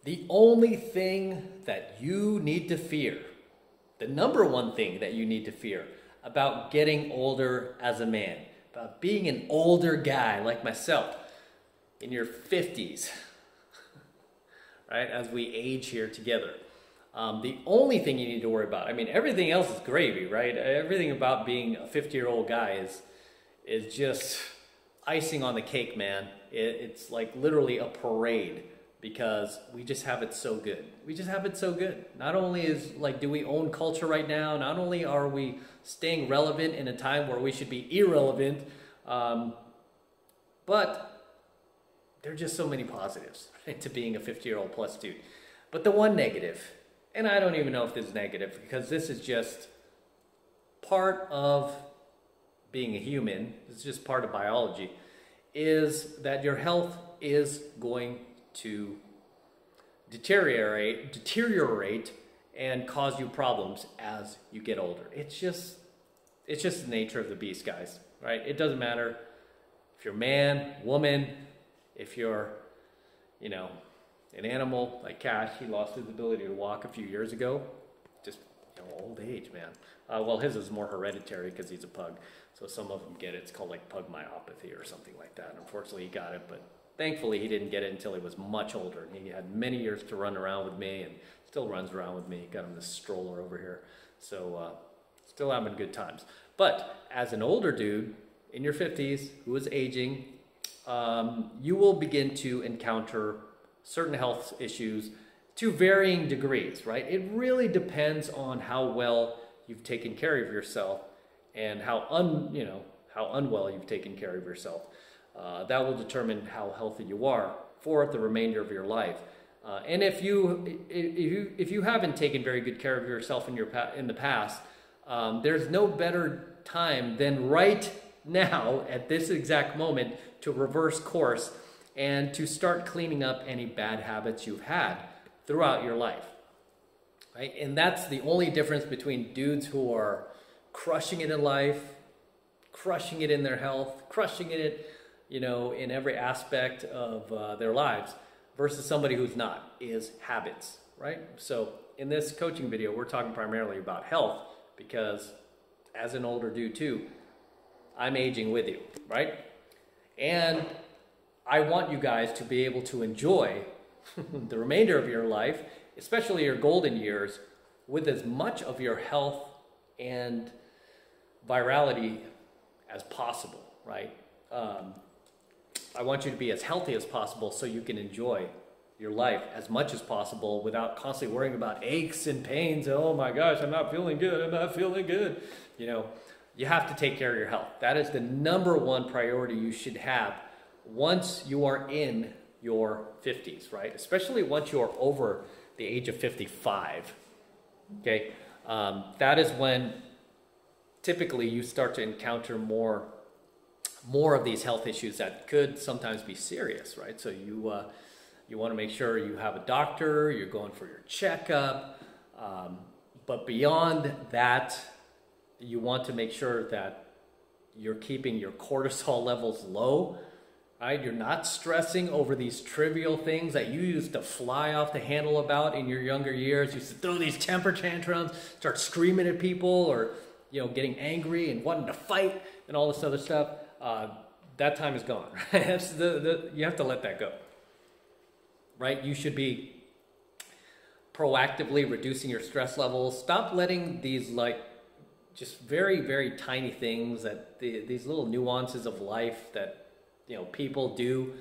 The only thing that you need to fear, the number one thing that you need to fear about getting older as a man, about being an older guy like myself in your 50s, right, as we age here together. The only thing you need to worry about, I mean, everything else is gravy, right? Everything about being a 50-year-old guy is just icing on the cake, man. It's like literally a parade because we just have it so good. We just have it so good. Not only do we own culture right now, not only are we staying relevant in a time where we should be irrelevant, but there are just so many positives, right, to being a 50-year-old plus dude. But the one negative, and I don't even know if this is negative because this is just part of being a human, it's just part of biology, is that your health is going to deteriorate and cause you problems as you get older. It's just the nature of the beast, guys, right? It doesn't matter if you're man, woman, if you're, an animal like Cash. He lost his ability to walk a few years ago. Just, old age, man. Well, his is more hereditary because he's a pug. So some of them get it. It's called like pug myopathy or something like that. Unfortunately, he got it, but thankfully he didn't get it until he was much older. And he had many years to run around with me and still runs around with me. Got him this stroller over here. So still having good times. But as an older dude in your 50s who is aging, you will begin to encounter certain health issues to varying degrees, right? It really depends on how well you've taken care of yourself and how unwell you've taken care of yourself. That will determine how healthy you are for the remainder of your life. And if you haven't taken very good care of yourself in the past, there's no better time than right now at this exact moment to reverse course and to start cleaning up any bad habits you've had throughout your life, right? And that's the only difference between dudes who are crushing it in life, crushing it in their health, crushing it, in every aspect of their lives versus somebody who's not, is habits, right? So in this coaching video, we're talking primarily about health because as an older dude too, I'm aging with you, right? And I want you guys to be able to enjoy the remainder of your life, especially your golden years, with as much of your health and virality as possible, right? I want you to be as healthy as possible so you can enjoy your life as much as possible without constantly worrying about aches and pains. Oh my gosh, I'm not feeling good. I'm not feeling good. You have to take care of your health. That is the number one priority you should have once you are in your 50s, right? Especially once you're over the age of 55, okay? That is when typically you start to encounter more of these health issues that could sometimes be serious, right? So you want to make sure you have a doctor, you're going for your checkup, but beyond that, you want to make sure that you're keeping your cortisol levels low, right? You're not stressing over these trivial things that you used to fly off the handle about in your younger years. You used to throw these temper tantrums, start screaming at people, or getting angry and wanting to fight and all this other stuff. That time is gone. Right? You have to let that go, right? You should be proactively reducing your stress levels. Stop letting these just very, very tiny things that these little nuances of life that people do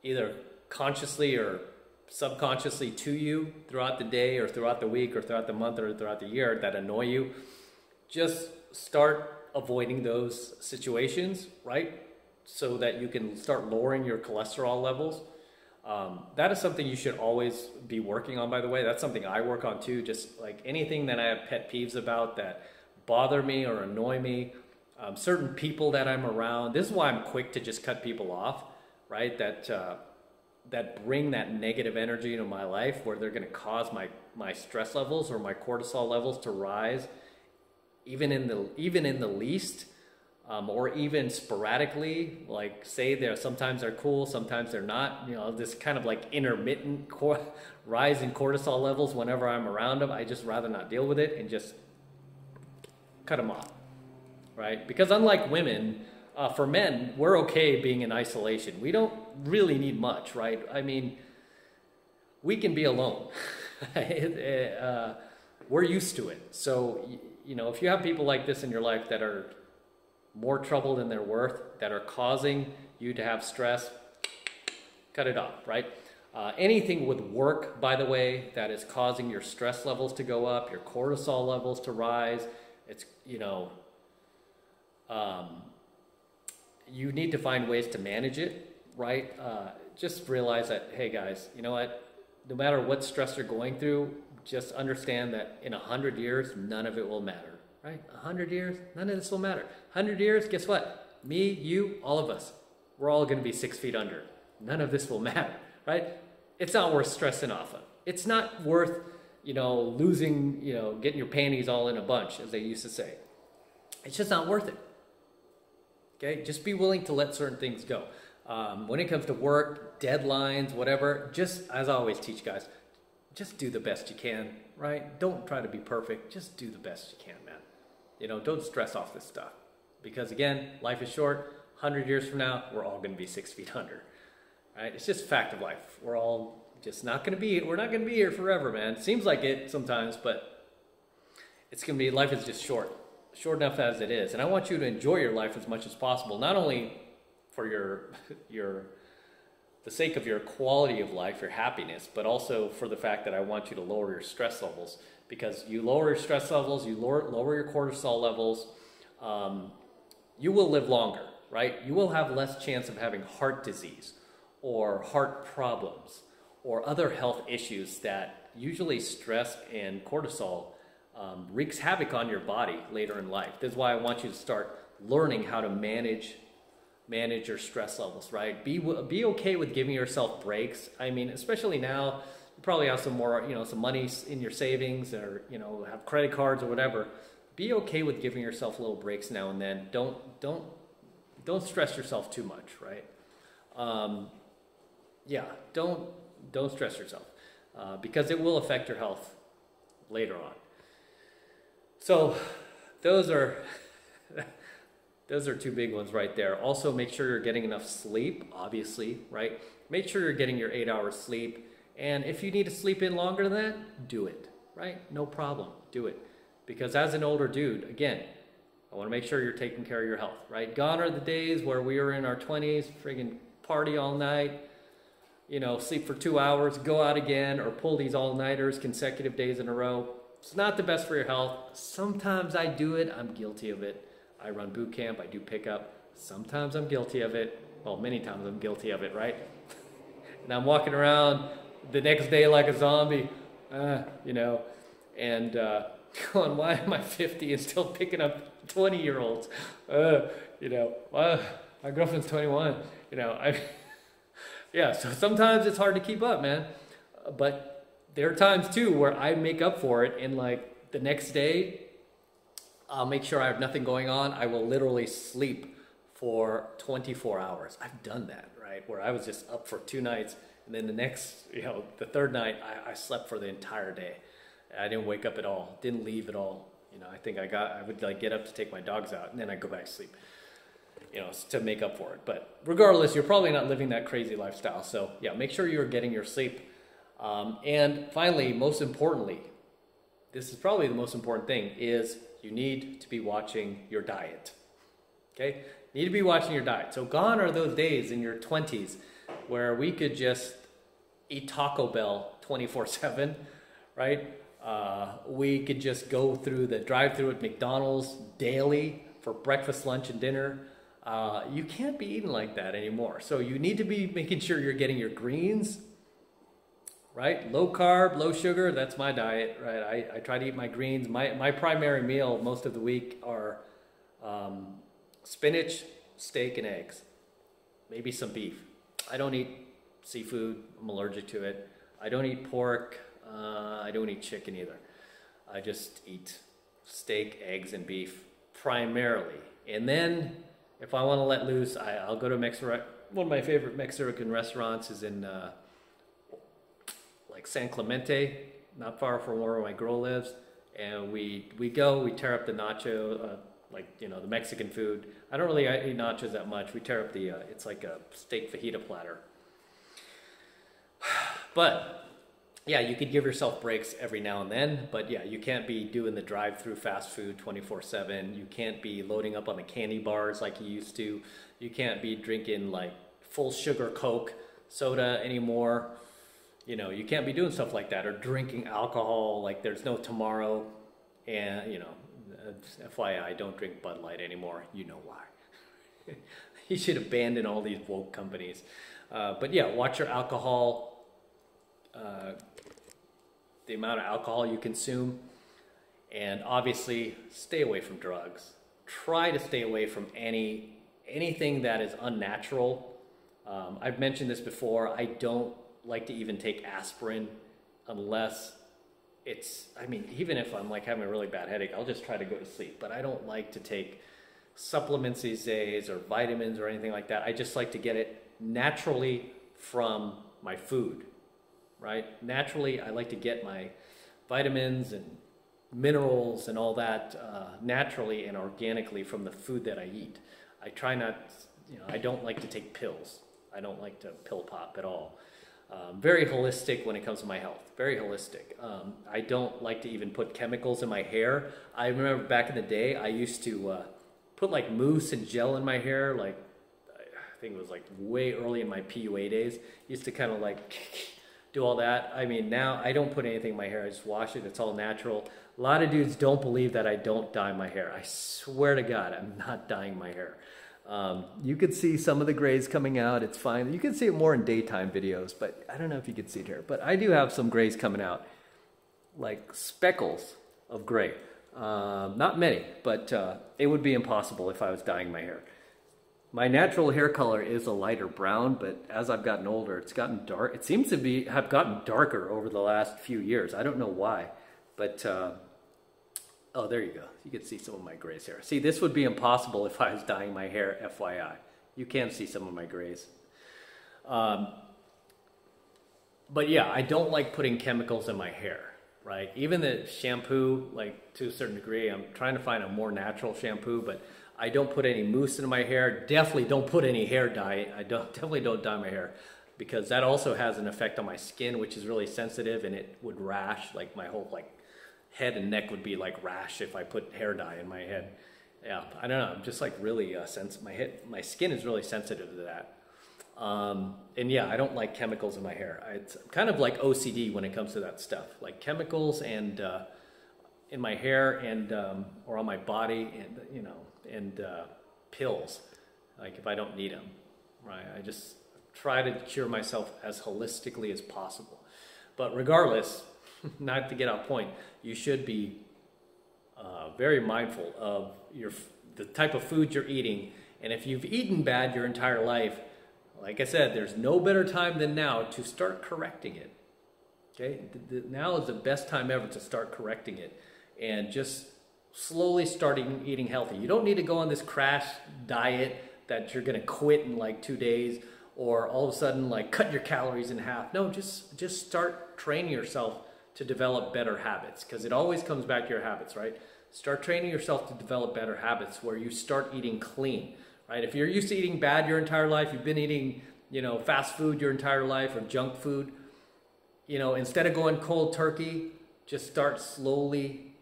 either consciously or subconsciously to you throughout the day or throughout the week or throughout the month or throughout the year that annoy you. Just start avoiding those situations, right? So that you can start lowering your cholesterol levels. That is something you should always be working on, by the way. That's something I work on too. Just like anything that I have pet peeves about that bother me or annoy me, certain people that I'm around. This is why I'm quick to just cut people off, right? That bring that negative energy into my life where they're going to cause my stress levels or my cortisol levels to rise, even in the least. or even sporadically, like say sometimes they're cool, sometimes they're not, you know, this kind of like intermittent rise in cortisol levels whenever I'm around them, I just rather not deal with it and just cut them off, right? Because unlike women, for men, we're okay being in isolation. We don't really need much, right? I mean, we can be alone. We're used to it. So, you know, if you have people like this in your life that are more trouble than they're worth, that are causing you to have stress, cut it off, right? Anything with work, by the way, that is causing your stress levels to go up, your cortisol levels to rise, it's, you know, you need to find ways to manage it, right? Just realize that, hey guys, you know what? No matter what stress you're going through, just understand that in 100 years, none of it will matter, right? 100 years, none of this will matter. 100 years, guess what? Me, you, all of us, we're all going to be 6 feet under. None of this will matter, right? It's not worth stressing off of. It's not worth, you know, losing, you know, getting your panties all in a bunch, as they used to say. It's just not worth it. Okay, just be willing to let certain things go. When it comes to work, deadlines, whatever, just as I always teach guys, just do the best you can, right? Don't try to be perfect. Just do the best you can, man. You know, don't stress off this stuff. Because again, life is short. 100 years from now, we're all going to be 6 feet under, right? It's just a fact of life. We're all just not going to be, we're not going to be here forever, man. Seems like it sometimes, but it's going to be, life is just short enough as it is. And I want you to enjoy your life as much as possible, not only for the sake of your quality of life, your happiness, but also for the fact that I want you to lower your stress levels. Because you lower your stress levels, you lower your cortisol levels, you will live longer, right? You will have less chance of having heart disease or heart problems or other health issues that usually stress and cortisol wreaks havoc on your body later in life. This is why I want you to start learning how to manage your stress levels, right? Be okay with giving yourself breaks. I mean, especially now, you probably have some more, you know, some money in your savings, or, you know, have credit cards or whatever. Be okay with giving yourself little breaks now and then. Don't stress yourself too much, right? Yeah, don't stress yourself because it will affect your health later on. So those are two big ones right there. Also, make sure you're getting enough sleep, obviously, right? Make sure you're getting your 8 hours sleep. And if you need to sleep in longer than that, do it, right? No problem, do it. Because as an older dude, again, I want to make sure you're taking care of your health, right? Gone are the days where we were in our 20s, friggin' party all night, you know, sleep for 2 hours, go out again, or pull these all-nighters consecutive days in a row. It's not the best for your health. Sometimes I do it. I'm guilty of it. I run boot camp. I do pickup. Sometimes I'm guilty of it. Well, many times I'm guilty of it, right? And I'm walking around the next day like a zombie, you know, and going, why am I 50 and still picking up 20-year-olds? You know, my girlfriend's 21. You know, yeah, so sometimes it's hard to keep up, man. But there are times too where I make up for it, and like the next day, I'll make sure I have nothing going on. I will literally sleep for 24 hours. I've done that, right? Where I was just up for 2 nights, and then the next, you know, the third night, I slept for the entire day. I didn't wake up at all, didn't leave at all. You know, I think I would like get up to take my dogs out, and then I'd go back to sleep, you know, to make up for it. But regardless, you're probably not living that crazy lifestyle. So yeah, make sure you're getting your sleep. And finally, most importantly, this is probably the most important thing, is you need to be watching your diet. Okay? You need to be watching your diet. So gone are those days in your 20s where we could just eat Taco Bell 24/7, right? We could just go through the drive-thru at McDonald's daily for breakfast, lunch, and dinner. You can't be eating like that anymore. So you need to be making sure you're getting your greens, right? Low carb, low sugar, that's my diet, right? I try to eat my greens. My primary meal most of the week are spinach, steak, and eggs. Maybe some beef. I don't eat seafood. I'm allergic to it. I don't eat pork. I don't eat chicken either. I just eat steak, eggs, and beef primarily. And then if I want to let loose, I'll go to one of my favorite Mexican restaurants is in like San Clemente, not far from where my girl lives. And we tear up the nacho, like, you know, the Mexican food. I don't really eat nachos that much. We tear up the, it's like a steak fajita platter. But yeah, you could give yourself breaks every now and then, but yeah, you can't be doing the drive-through fast food 24/7. You can't be loading up on the candy bars like you used to. You can't be drinking like full sugar Coke, soda anymore. You know, you can't be doing stuff like that, or drinking alcohol like there's no tomorrow. And, you know, FYI, don't drink Bud Light anymore. You know why. You should abandon all these woke companies. But yeah, watch your alcohol, the amount of alcohol you consume, and obviously stay away from drugs. Try to stay away from anything that is unnatural. I've mentioned this before. I don't like to even take aspirin unless it's, I mean, even if I'm like having a really bad headache, I'll just try to go to sleep. But I don't like to take supplements these days or vitamins or anything like that. I just like to get it naturally from my food, right? Naturally, I like to get my vitamins and minerals and all that naturally and organically from the food that I eat. I try not, you know, I don't like to take pills. I don't like to pill pop at all. Very holistic when it comes to my health, very holistic. I don't like to even put chemicals in my hair. I remember back in the day, I used to put like mousse and gel in my hair, like I think it was like way early in my PUA days. Used to kind of like do all that. I mean, now I don't put anything in my hair. I just wash it. It's all natural. A lot of dudes don't believe that I don't dye my hair. I swear to God, I'm not dyeing my hair. You could see some of the grays coming out. It's fine. You can see it more in daytime videos, but I don't know if you can see it here. But I do have some grays coming out, like speckles of gray. Not many, but it would be impossible if I was dyeing my hair. My natural hair color is a lighter brown, but as I've gotten older, it's gotten dark. It seems to have gotten darker over the last few years. I don't know why, but oh, there you go. You can see some of my grays here. See, this would be impossible if I was dyeing my hair, FYI. You can see some of my grays. But yeah, I don't like putting chemicals in my hair, right? Even the shampoo, like to a certain degree, I'm trying to find a more natural shampoo, but I don't put any mousse in my hair. Definitely don't put any hair dye. Definitely don't dye my hair, because that also has an effect on my skin, which is really sensitive, and it would rash. Like my whole head and neck would be like rash if I put hair dye in my head. Yeah, I don't know. I'm just like really my skin is really sensitive to that. And yeah, I don't like chemicals in my hair. It's kind of like OCD when it comes to that stuff, like chemicals and in my hair and or on my body, and you know, and pills, like if I don't need them, right? I just try to cure myself as holistically as possible. But regardless, not to get off point, you should be very mindful of the type of food you're eating. And if you've eaten bad your entire life, like I said, there's no better time than now to start correcting it. Okay, now is the best time ever to start correcting it, and just slowly starting eating healthy. You don't need to go on this crash diet that you're gonna quit in like 2 days, or all of a sudden like cut your calories in half. No, just start training yourself to develop better habits, because it always comes back to your habits, right? Start training yourself to develop better habits where you start eating clean, right? If you're used to eating bad your entire life, you've been eating, you know, fast food your entire life or junk food, you know, instead of going cold turkey, just start slowly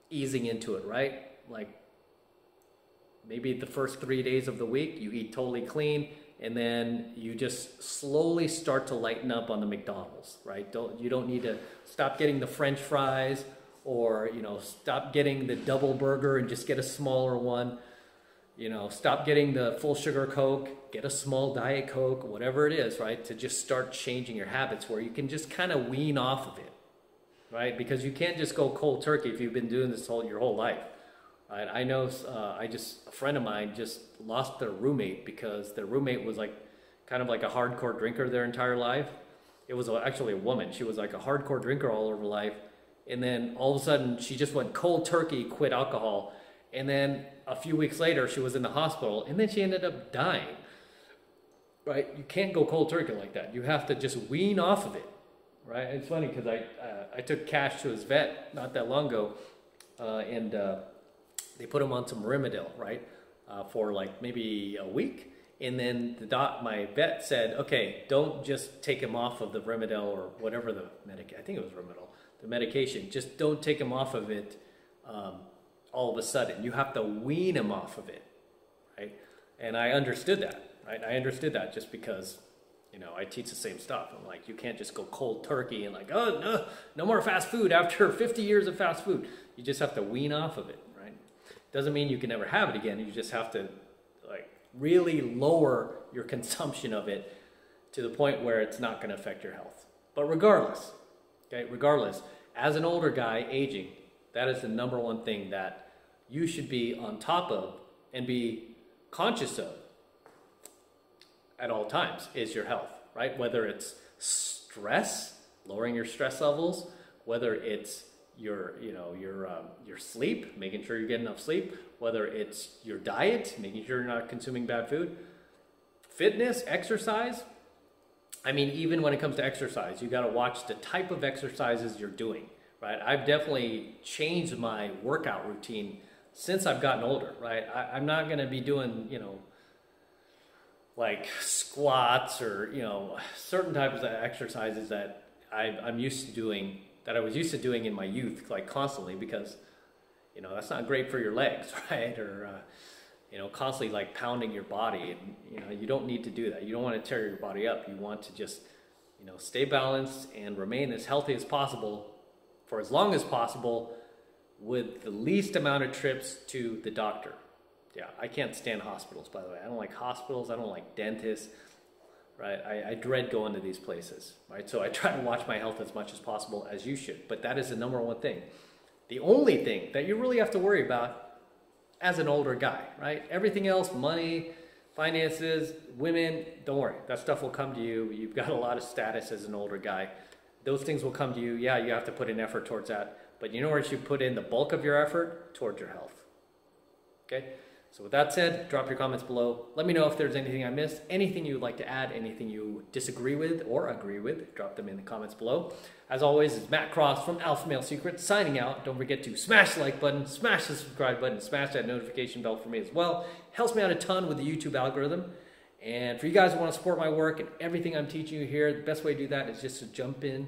easing into it, right? Like maybe the first 3 days of the week, you eat totally clean, and then you just slowly start to lighten up on the McDonald's, right? You don't need to stop getting the French fries, or, you know, stop getting the double burger and just get a smaller one. You know, stop getting the full sugar Coke, get a small Diet Coke, whatever it is, right? To just start changing your habits where you can just kind of wean off of it, right? Because you can't just go cold turkey if you've been doing this your whole life. Right? I know a friend of mine just lost their roommate because their roommate was like kind of like a hardcore drinker their entire life. It was actually a woman. She was like a hardcore drinker all over life. And then all of a sudden she just went cold turkey, quit alcohol. And then a few weeks later, she was in the hospital, and then she ended up dying. Right? You can't go cold turkey like that. You have to just wean off of it. Right? It's funny because I took Cash to his vet not that long ago, and they put him on some Rimadyl, right, for like maybe a week. And then my vet said, okay, don't just take him off of the Rimadyl or whatever I think it was Rimadyl, the medication. Just don't take him off of it all of a sudden. You have to wean him off of it, right? And I understood that, right? I understood that just because, you know, I teach the same stuff. I'm like, you can't just go cold turkey and like, oh, no more fast food after 50 years of fast food. You just have to wean off of it, right? Doesn't mean you can never have it again. You just have to like really lower your consumption of it to the point where it's not going to affect your health. But regardless, as an older guy aging, that is the number one thing that you should be on top of and be conscious of at all times is your health, right? Whether it's stress, lowering your stress levels, whether it's your sleep, making sure you get enough sleep, whether it's your diet, making sure you're not consuming bad food, fitness, exercise. I mean, even when it comes to exercise, you got to watch the type of exercises you're doing, right? I've definitely changed my workout routine since I've gotten older, right? I'm not going to be doing, like squats or, certain types of exercises that I'm used to doing, that I was used to doing in my youth, like constantly, because, that's not great for your legs, right? Or, constantly like pounding your body. And, you don't need to do that. You don't want to tear your body up. You want to just, stay balanced and remain as healthy as possible for as long as possible with the least amount of trips to the doctor. Yeah, I can't stand hospitals, by the way. I don't like hospitals. I don't like dentists, right? I dread going to these places, right? So I try to watch my health as much as possible, as you should. But that is the number one thing. The only thing that you really have to worry about as an older guy, right? Everything else, money, finances, women, don't worry. That stuff will come to you. You've got a lot of status as an older guy. Those things will come to you. Yeah, you have to put in effort towards that. But you know where you should put in the bulk of your effort? Towards your health. Okay? So with that said, drop your comments below. Let me know if there's anything I missed, anything you would like to add, anything you disagree with or agree with. Drop them in the comments below. As always, it's Matt Cross from AlphaMaleSecrets signing out. Don't forget to smash the like button, smash the subscribe button, smash that notification bell for me as well. Helps me out a ton with the YouTube algorithm. And for you guys who want to support my work and everything I'm teaching you here, the best way to do that is just to jump in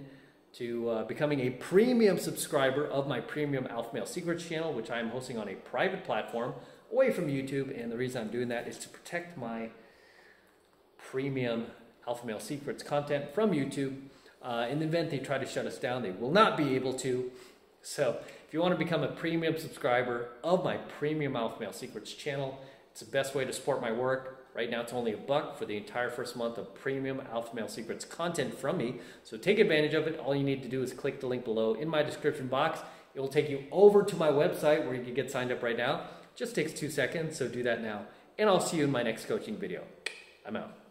to becoming a premium subscriber of my premium AlphaMaleSecrets channel, which I am hosting on a private platform away from YouTube. And the reason I'm doing that is to protect my premium AlphaMaleSecrets content from YouTube. In the event they try to shut us down, they will not be able to. So if you want to become a premium subscriber of my premium AlphaMaleSecrets channel, it's the best way to support my work. Right now it's only $1 for the entire first month of premium AlphaMaleSecrets content from me. So take advantage of it. All you need to do is click the link below in my description box. It will take you over to my website where you can get signed up right now. Just takes 2 seconds, so do that now. And I'll see you in my next coaching video. I'm out.